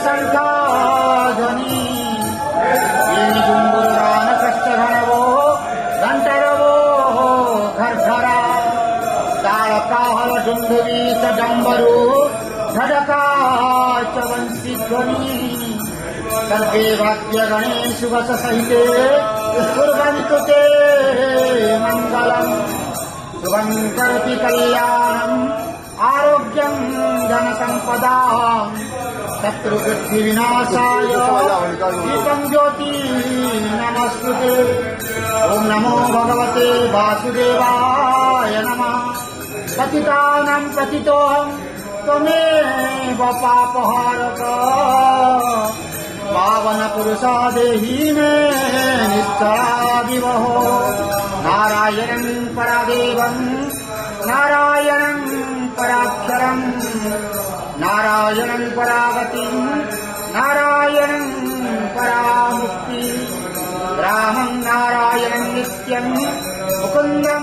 शङ्खाध्वनि वेणुगुम्बुरानकश्चघनवो घण्टरवो घर्घरा तालकाहलडुन्दुवी च डम्बरू झडका च वंशीध्वनि सर्वे वाद्यगणे शुभसहिते कुर्वन्तु ते मङ्गलम् शुभं करोति कल्याणम् आरोग्यं धनसम्पदाम् शत्रुबुद्धिविनाशाय दीपं ज्योति नमस्तुते। ॐ नमो भगवते वासुदेवाय नमः। पतितानां पतितोऽहं त्वमेव पापहारक पावनपुरुषा देहि मे निश्चलादिवहो। नारायणं परादेवं नारायणं पराक्षरं नारायणं परागतिं नारायणं परामुक्ति रामं नारायणं नित्यं मुकुन्दं